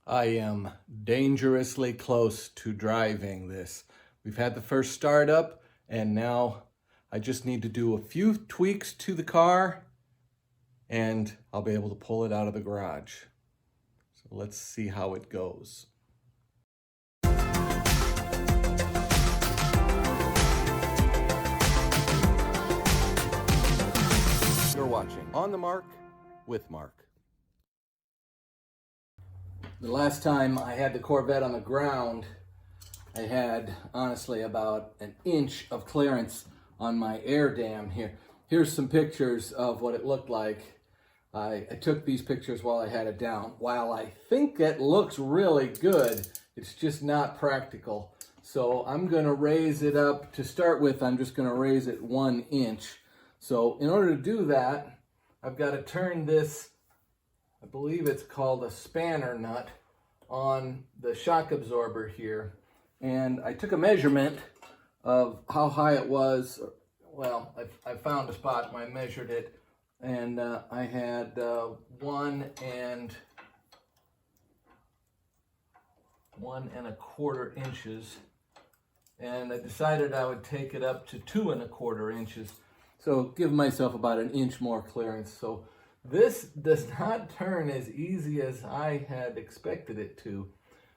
I am dangerously close to driving this. We've had the first startup and now I just need to do a few tweaks to the car and I'll be able to pull it out of the garage. So let's see how it goes. You're watching On the Mark with Mark. The last time I had the Corvette on the ground, I had honestly about an inch of clearance on my air dam here. Here's some pictures of what it looked like. I took these pictures while I had it down. While I think it looks really good, it's just not practical. So I'm gonna raise it up. To start with, I'm just gonna raise it 1 inch. So in order to do that, I've got to turn this, I believe it's called a spanner nut, on the shock absorber here. And I took a measurement of how high it was. Well, I found a spot and I measured it, and I had 1.25 inches, and I decided I would take it up to 2.25 inches. So give myself about an inch more clearance. So this does not turn as easy as I had expected it to.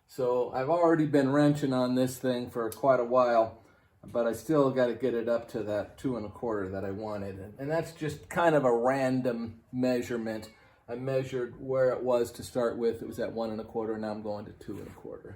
So I've already been wrenching on this thing for quite a while, but I still got to get it up to that 2.25 that I wanted. And that's just kind of a random measurement. I measured where it was to start with. It was at 1.25, now I'm going to 2.25.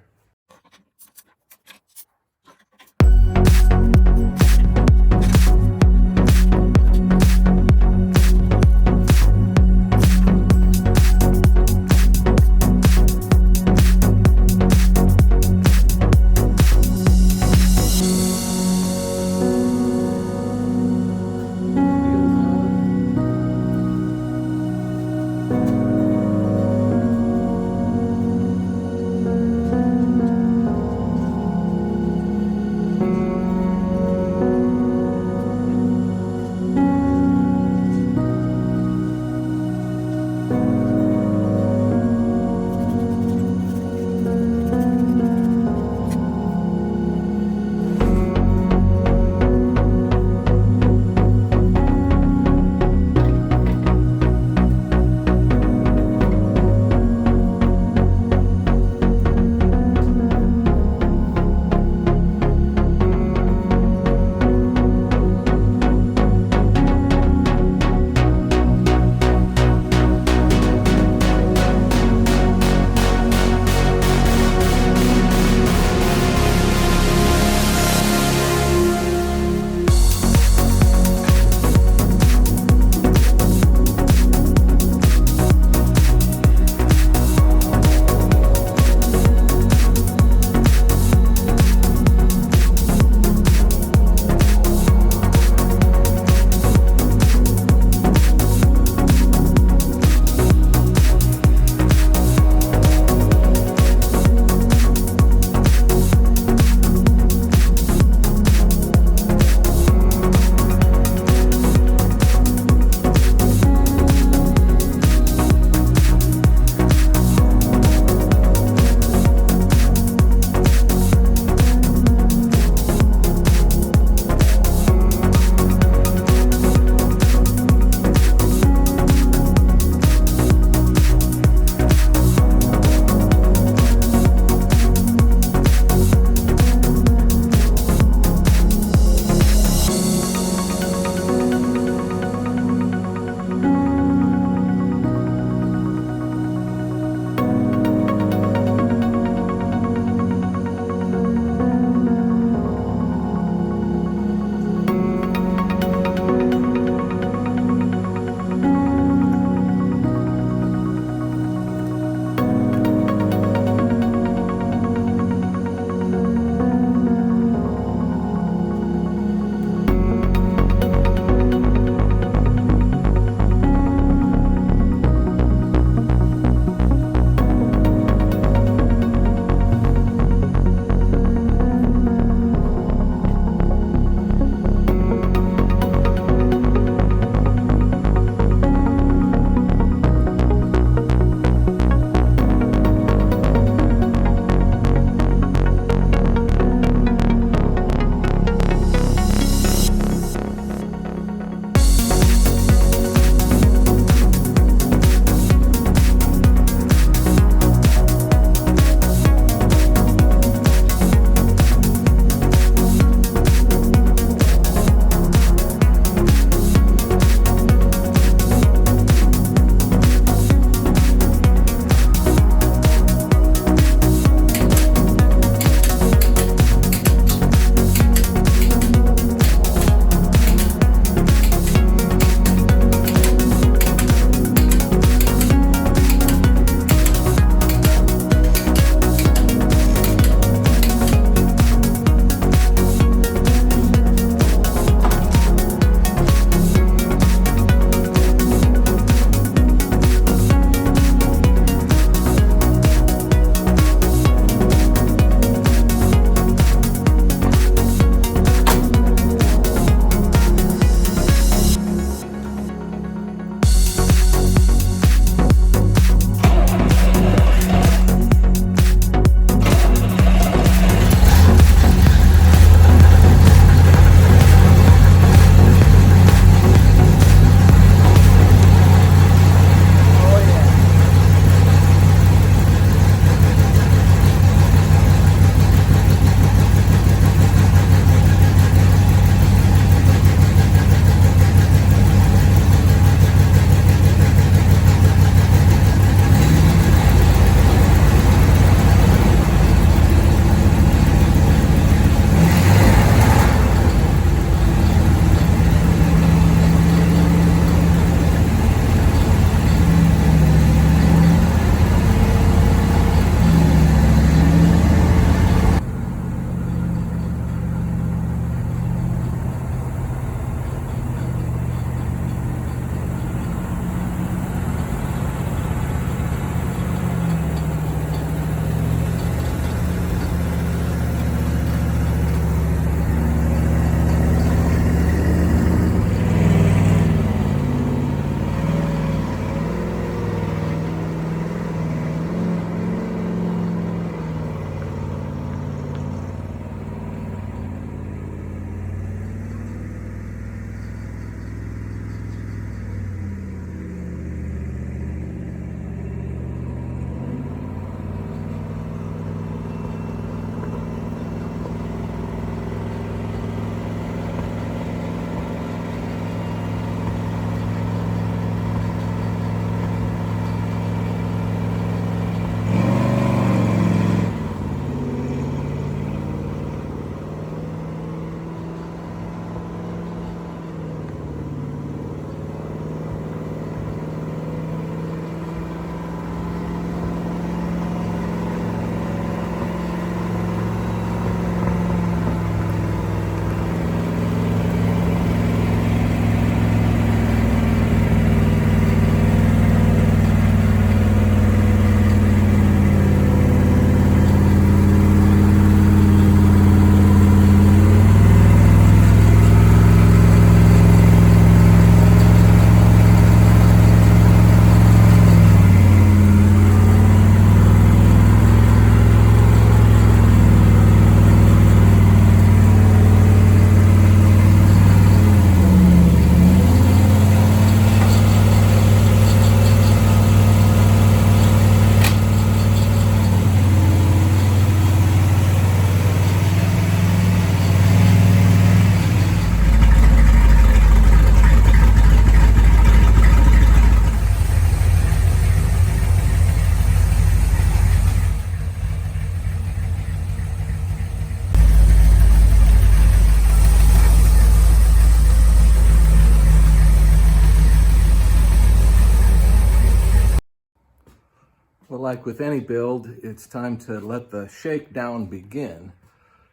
like with any build, it's time to let the shakedown begin.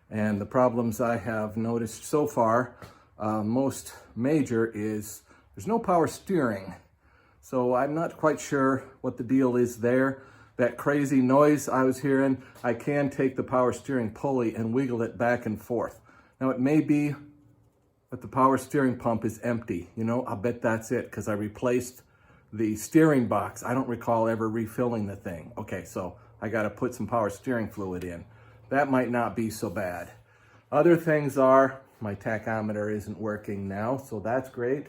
And the problems I have noticed so far, most major, is there's no power steering. So I'm not quite sure what the deal is there. That crazy noise I was hearing, I can take the power steering pulley and wiggle it back and forth. Now it may be that the power steering pump is empty. You know, I bet that's it, because I replaced the steering box. I don't recall ever refilling the thing. Okay, so I got to put some power steering fluid in. That might not be so bad. Other things are, my tachometer isn't working now, so that's great.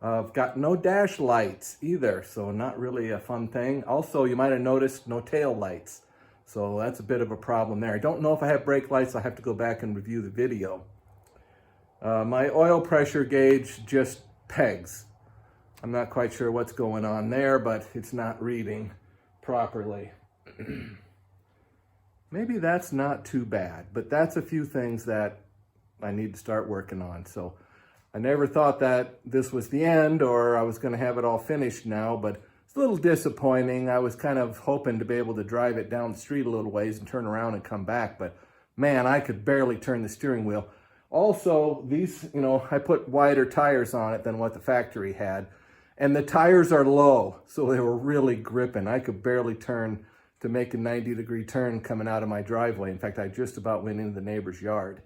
I've got no dash lights either, so not really a fun thing. Also, you might have noticed no tail lights, so that's a bit of a problem there. I don't know if I have brake lights. I'll have to go back and review the video. My oil pressure gauge just pegs. I'm not quite sure what's going on there, but it's not reading properly. Maybe that's not too bad, but that's a few things that I need to start working on. So I never thought that this was the end, or I was going to have it all finished now, but it's a little disappointing. I was kind of hoping to be able to drive it down the street a little ways and turn around and come back, but man, I could barely turn the steering wheel. Also, these, you know, I put wider tires on it than what the factory had, and the tires are low, so they were really gripping. I could barely turn to make a 90-degree turn coming out of my driveway. In fact, I just about went into the neighbor's yard.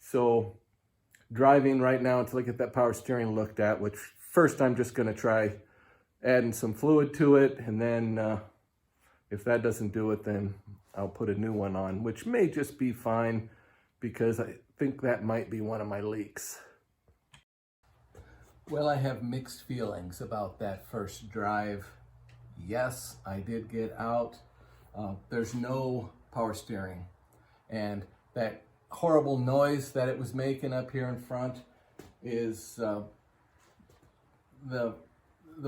So driving right now until I get that power steering looked at, which first I'm just going to try adding some fluid to it, and then if that doesn't do it, then I'll put a new one on, which may just be fine, because I think that might be one of my leaks. Well, I have mixed feelings about that first drive. Yes, I did get out. There's no power steering, and that horrible noise that it was making up here in front is the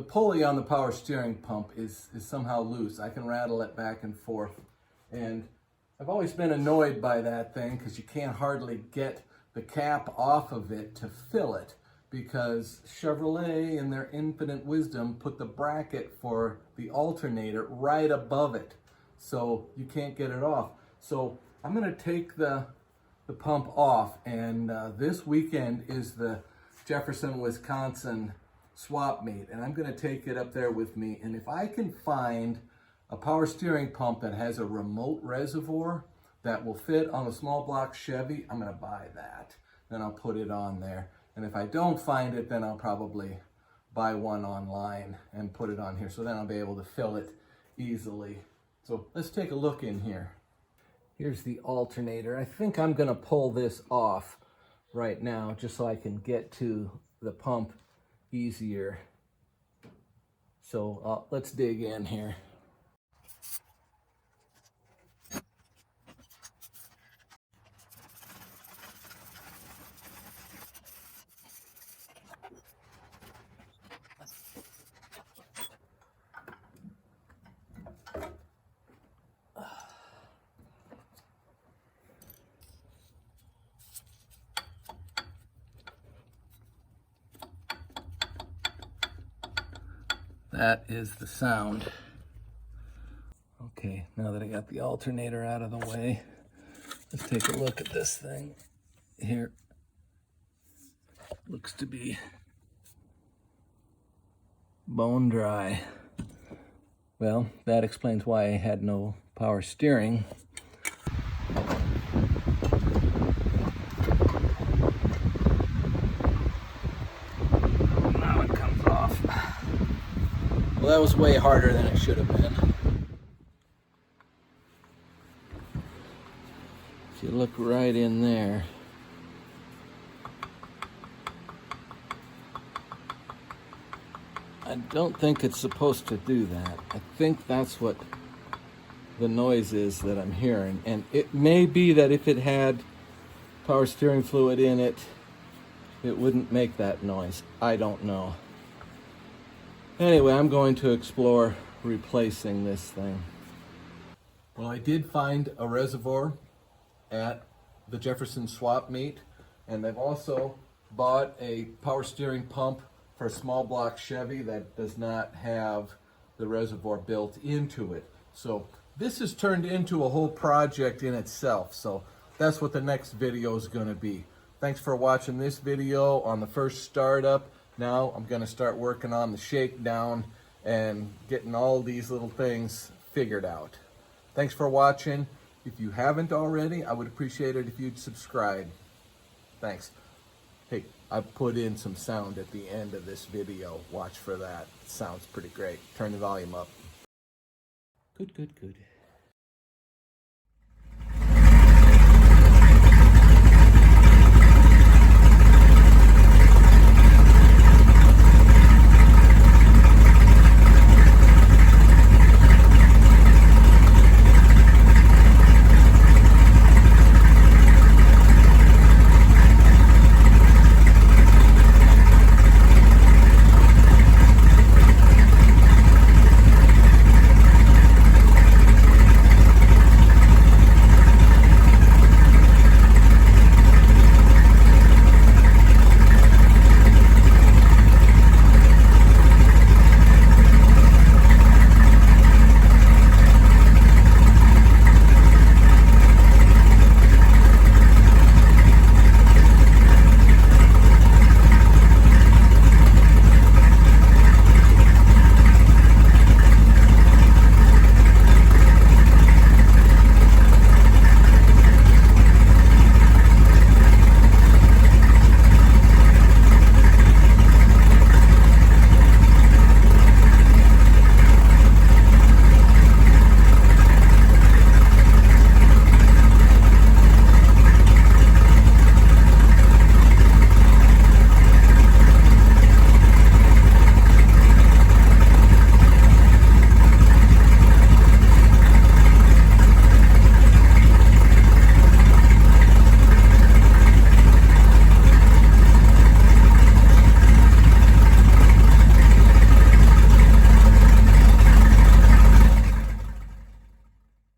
pulley on the power steering pump is somehow loose. I can rattle it back and forth, and I've always been annoyed by that thing, because you can't hardly get the cap off of it to fill it, because Chevrolet, in their infinite wisdom, put the bracket for the alternator right above it, so you can't get it off. So I'm going to take the pump off, and this weekend is the Jefferson, Wisconsin swap meet, and I'm going to take it up there with me, and if I can find a power steering pump that has a remote reservoir that will fit on a small block Chevy, I'm going to buy that. Then I'll put it on there. And if I don't find it, then I'll probably buy one online and put it on here. So then I'll be able to fill it easily. So let's take a look in here. Here's the alternator. I think I'm going to pull this off right now just so I can get to the pump easier. So let's dig in here. That is the sound. Okay, now that I got the alternator out of the way, let's take a look at this thing here. Looks to be bone dry. Well, that explains why I had no power steering. Now it comes off. Well, that was way harder than it should have been. If you look right in there, I don't think it's supposed to do that. I think that's what the noise is that I'm hearing. And it may be that if it had power steering fluid in it, it wouldn't make that noise. I don't know. Anyway, I'm going to explore replacing this thing. Well, I did find a reservoir at the Jefferson swap meet, and they've also bought a power steering pump for a small block Chevy that does not have the reservoir built into it. So this has turned into a whole project in itself. So that's what the next video is going to be. Thanks for watching this video on the first startup. Now I'm going to start working on the shakedown and getting all these little things figured out. Thanks for watching. If you haven't already, I would appreciate it if you'd subscribe. Thanks. Hey, I put in some sound at the end of this video. Watch for that. It sounds pretty great. Turn the volume up. Good, good, good.